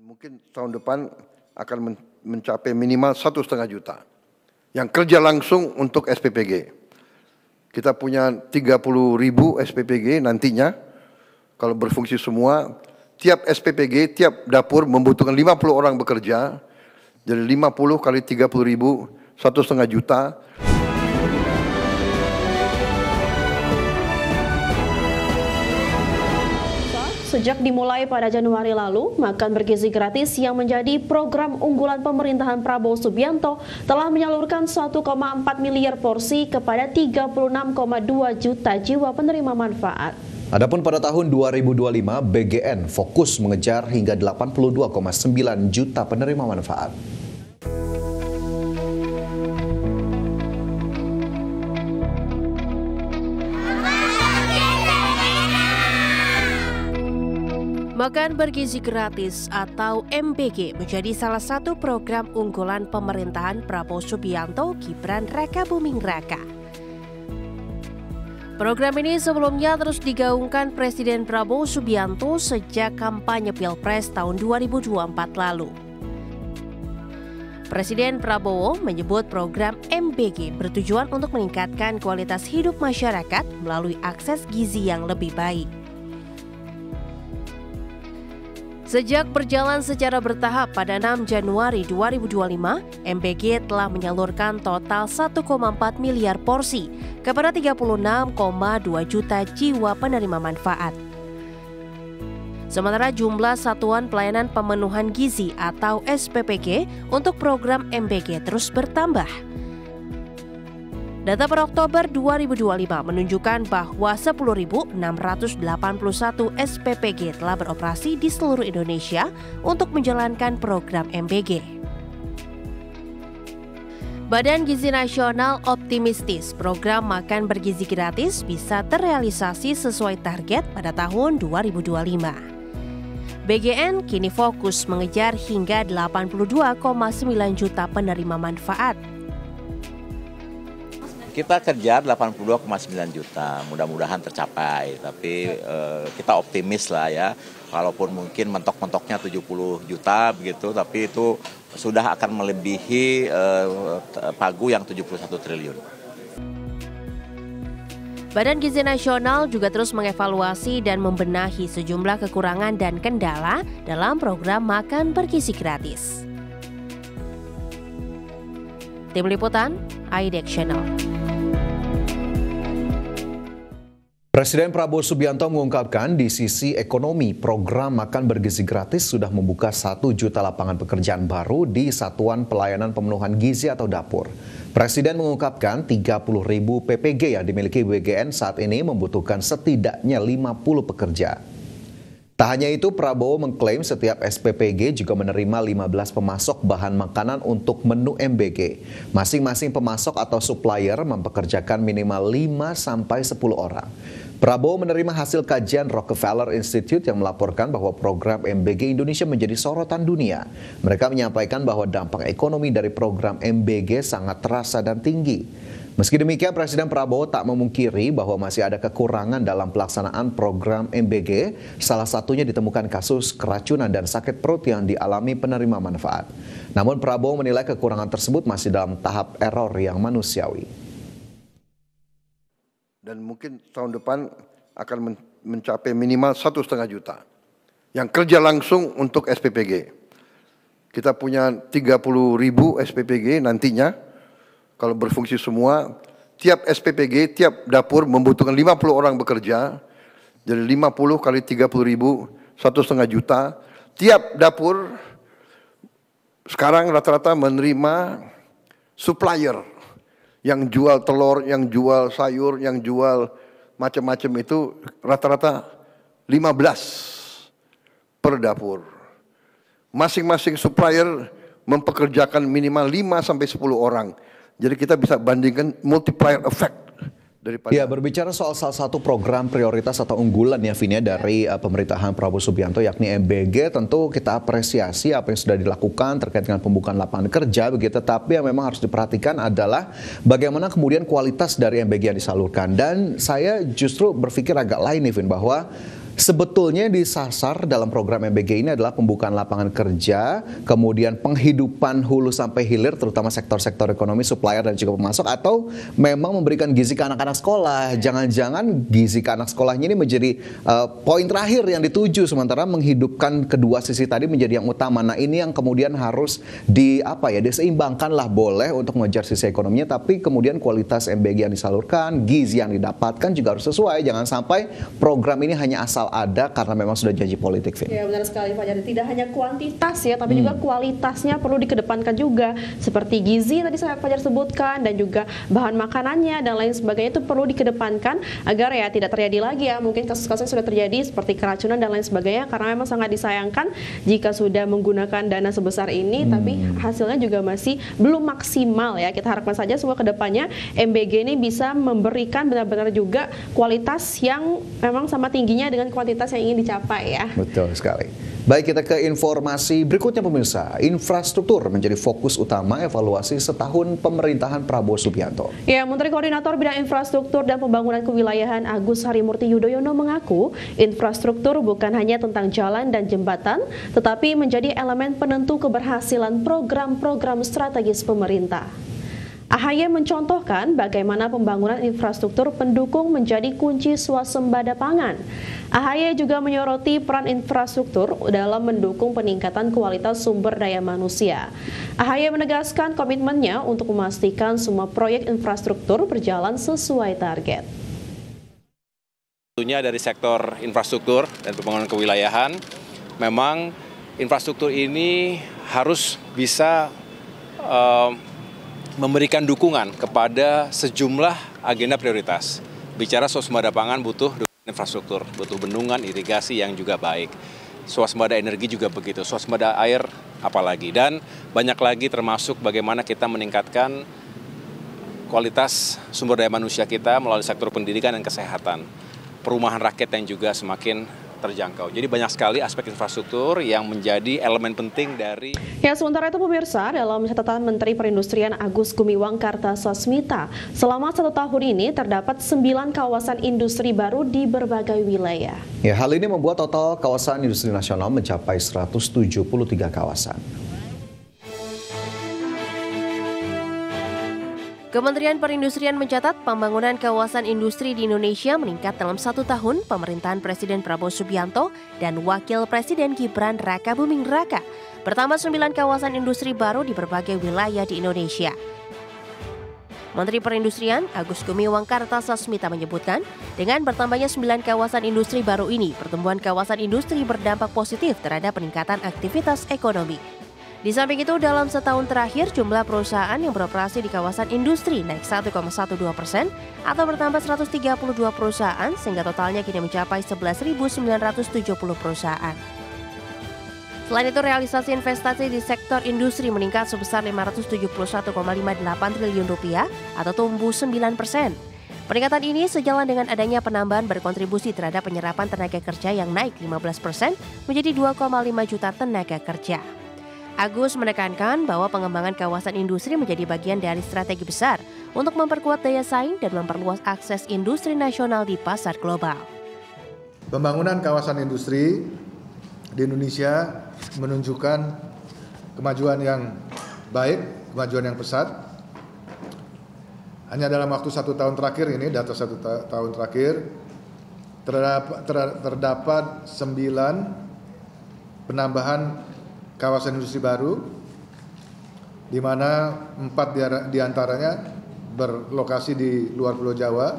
mungkin tahun depan akan mencapai minimal 1,5 juta yang kerja langsung untuk SPPG. Kita punya 30.000 SPPG nantinya, kalau berfungsi semua, tiap SPPG, tiap dapur membutuhkan 50 orang bekerja, jadi 50 kali 30.000, 1,5 juta. Sejak dimulai pada Januari lalu, makan bergizi gratis yang menjadi program unggulan pemerintahan Prabowo Subianto telah menyalurkan 1,4 miliar porsi kepada 36,2 juta jiwa penerima manfaat. Adapun pada tahun 2025, BGN fokus mengejar hingga 82,9 juta penerima manfaat. Makan bergizi gratis atau MBG menjadi salah satu program unggulan pemerintahan Prabowo Subianto Gibran Rakabuming Raka. Program ini sebelumnya terus digaungkan Presiden Prabowo Subianto sejak kampanye Pilpres tahun 2024 lalu. Presiden Prabowo menyebut program MBG bertujuan untuk meningkatkan kualitas hidup masyarakat melalui akses gizi yang lebih baik. Sejak berjalan secara bertahap pada 6 Januari 2025, MBG telah menyalurkan total 1,4 miliar porsi kepada 36,2 juta jiwa penerima manfaat. Sementara jumlah Satuan Pelayanan Pemenuhan Gizi atau SPPG untuk program MBG terus bertambah. Data per Oktober 2025 menunjukkan bahwa 10.681 SPPG telah beroperasi di seluruh Indonesia untuk menjalankan program MBG. Badan Gizi Nasional optimistis program makan bergizi gratis bisa terrealisasi sesuai target pada tahun 2025. BGN kini fokus mengejar hingga 82,9 juta penerima manfaat. Kita kejar 82,9 juta, mudah-mudahan tercapai. Tapi kita optimis lah ya, walaupun mungkin mentok-mentoknya 70 juta begitu, tapi itu sudah akan melebihi pagu yang 71 triliun. Badan Gizi Nasional juga terus mengevaluasi dan membenahi sejumlah kekurangan dan kendala dalam program makan bergizi gratis. Tim Liputan, IDEX Channel. Presiden Prabowo Subianto mengungkapkan di sisi ekonomi, program makan bergizi gratis sudah membuka 1 juta lapangan pekerjaan baru di Satuan Pelayanan Pemenuhan Gizi atau Dapur. Presiden mengungkapkan 30.000 PPG yang dimiliki BGN saat ini membutuhkan setidaknya 50 pekerja. Tak hanya itu, Prabowo mengklaim setiap SPPG juga menerima 15 pemasok bahan makanan untuk menu MBG. Masing-masing pemasok atau supplier mempekerjakan minimal 5-10 orang. Prabowo menerima hasil kajian Rockefeller Institute yang melaporkan bahwa program MBG Indonesia menjadi sorotan dunia. Mereka menyampaikan bahwa dampak ekonomi dari program MBG sangat terasa dan tinggi. Meski demikian, Presiden Prabowo tak memungkiri bahwa masih ada kekurangan dalam pelaksanaan program MBG, salah satunya ditemukan kasus keracunan dan sakit perut yang dialami penerima manfaat. Namun Prabowo menilai kekurangan tersebut masih dalam tahap error yang manusiawi. Dan mungkin tahun depan akan mencapai minimal 1,5 juta yang kerja langsung untuk SPPG. Kita punya 30.000 SPPG nantinya, kalau berfungsi semua, tiap SPPG, tiap dapur membutuhkan 50 orang bekerja, jadi 50 kali 30.000, 1,5 juta. Tiap dapur sekarang rata-rata menerima supplier yang jual telur, yang jual sayur, yang jual macam-macam itu rata-rata 15 per dapur. Masing-masing supplier mempekerjakan minimal 5-10 orang. Jadi kita bisa bandingkan multiplier effect daripada. Ya, berbicara soal salah satu program prioritas atau unggulan ya Vin ya dari pemerintahan Prabowo Subianto yakni MBG, tentu kita apresiasi apa yang sudah dilakukan terkait dengan pembukaan lapangan kerja begitu, tapi yang memang harus diperhatikan adalah bagaimana kemudian kualitas dari MBG yang disalurkan. Dan saya justru berpikir agak lain nih Vin, bahwa Sebetulnya disasar dalam program MBG ini adalah pembukaan lapangan kerja, kemudian penghidupan hulu sampai hilir terutama sektor-sektor ekonomi, supplier dan juga pemasok, atau memang memberikan gizi ke anak-anak sekolah. Jangan-jangan gizi ke anak sekolahnya ini menjadi poin terakhir yang dituju, sementara menghidupkan kedua sisi tadi menjadi yang utama. Nah, ini yang kemudian harus diseimbangkan lah, boleh untuk mengejar sisi ekonominya, tapi kemudian kualitas MBG yang disalurkan, gizi yang didapatkan juga harus sesuai. Jangan sampai program ini hanya asal ada karena memang sudah janji politik, Vin. Ya, benar sekali Pak. Jadi tidak hanya kuantitas ya, tapi juga kualitasnya perlu dikedepankan juga. Seperti gizi tadi saya Fajar sebutkan, dan juga bahan makanannya dan lain sebagainya itu perlu dikedepankan agar ya tidak terjadi lagi ya mungkin kasus-kasus yang sudah terjadi seperti keracunan dan lain sebagainya, karena memang sangat disayangkan jika sudah menggunakan dana sebesar ini tapi hasilnya juga masih belum maksimal ya. Kita harapkan saja semua kedepannya MBG ini bisa memberikan benar-benar juga kualitas yang memang sama tingginya dengan kuantitas yang ingin dicapai ya. Betul sekali. Baik, kita ke informasi berikutnya pemirsa. Infrastruktur menjadi fokus utama evaluasi setahun pemerintahan Prabowo Subianto. Ya, Menteri Koordinator Bidang Infrastruktur dan Pembangunan Kewilayahan Agus Harimurti Yudhoyono mengaku infrastruktur bukan hanya tentang jalan dan jembatan, tetapi menjadi elemen penentu keberhasilan program-program strategis pemerintah. AHY mencontohkan bagaimana pembangunan infrastruktur pendukung menjadi kunci swasembada pangan. AHY juga menyoroti peran infrastruktur dalam mendukung peningkatan kualitas sumber daya manusia. AHY menegaskan komitmennya untuk memastikan semua proyek infrastruktur berjalan sesuai target. Tentunya dari sektor infrastruktur dan pembangunan kewilayahan, memang infrastruktur ini harus bisa memberikan dukungan kepada sejumlah agenda prioritas. Bicara swasembada pangan butuh infrastruktur, butuh bendungan, irigasi yang juga baik. Swasembada energi juga begitu, swasembada air apalagi. Dan banyak lagi termasuk bagaimana kita meningkatkan kualitas sumber daya manusia kita melalui sektor pendidikan dan kesehatan. Perumahan rakyat yang juga semakin terjangkau. Jadi banyak sekali aspek infrastruktur yang menjadi elemen penting dari... Ya, sementara itu pemirsa, dalam catatan Menteri Perindustrian Agus Gumiwang Kartasasmita, selama 1 tahun ini terdapat 9 kawasan industri baru di berbagai wilayah. Ya, hal ini membuat total kawasan industri nasional mencapai 173 kawasan. Kementerian Perindustrian mencatat pembangunan kawasan industri di Indonesia meningkat dalam 1 tahun pemerintahan Presiden Prabowo Subianto dan Wakil Presiden Gibran Rakabuming Raka. Bertambah 9 kawasan industri baru di berbagai wilayah di Indonesia. Menteri Perindustrian Agus Gumiwang Kartasasmita menyebutkan, dengan bertambahnya 9 kawasan industri baru ini, pertumbuhan kawasan industri berdampak positif terhadap peningkatan aktivitas ekonomi. Di samping itu, dalam setahun terakhir, jumlah perusahaan yang beroperasi di kawasan industri naik 1,12% atau bertambah 132 perusahaan, sehingga totalnya kini mencapai 11.970 perusahaan. Selain itu, realisasi investasi di sektor industri meningkat sebesar Rp571,58 triliun atau tumbuh 9%. Peningkatan ini sejalan dengan adanya penambahan berkontribusi terhadap penyerapan tenaga kerja yang naik 15% menjadi 2,5 juta tenaga kerja. Agus menekankan bahwa pengembangan kawasan industri menjadi bagian dari strategi besar untuk memperkuat daya saing dan memperluas akses industri nasional di pasar global. Pembangunan kawasan industri di Indonesia menunjukkan kemajuan yang baik, kemajuan yang pesat. Hanya dalam waktu 1 tahun terakhir ini, data 1 tahun terakhir, terdapat 9 penambahan kawasan industri baru, di mana 4 diantaranya berlokasi di luar Pulau Jawa.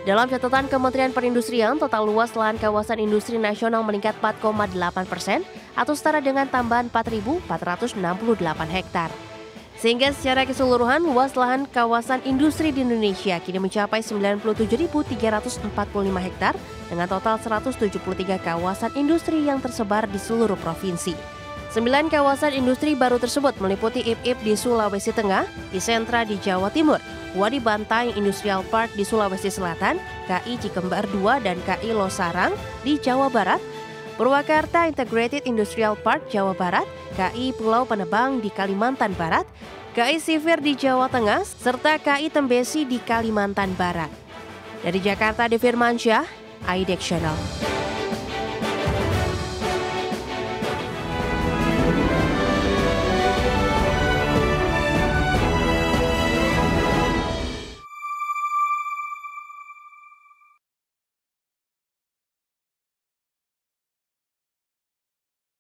Dalam catatan Kementerian Perindustrian, total luas lahan kawasan industri nasional meningkat 4,8% atau setara dengan tambahan 4.468 hektar. Sehingga secara keseluruhan luas lahan kawasan industri di Indonesia kini mencapai 97.345 hektar dengan total 173 kawasan industri yang tersebar di seluruh provinsi. 9 kawasan industri baru tersebut meliputi IP di Sulawesi Tengah, Isentra di Jawa Timur, Wadi Bantai Industrial Park di Sulawesi Selatan, KI Cikembar 2 dan KI Losarang di Jawa Barat, Purwakarta Integrated Industrial Park Jawa Barat, KI Pulau Penebang di Kalimantan Barat, KI Sivir di Jawa Tengah, serta KI Tembesi di Kalimantan Barat. Dari Jakarta, Devi Firmansyah, IDEX Channel.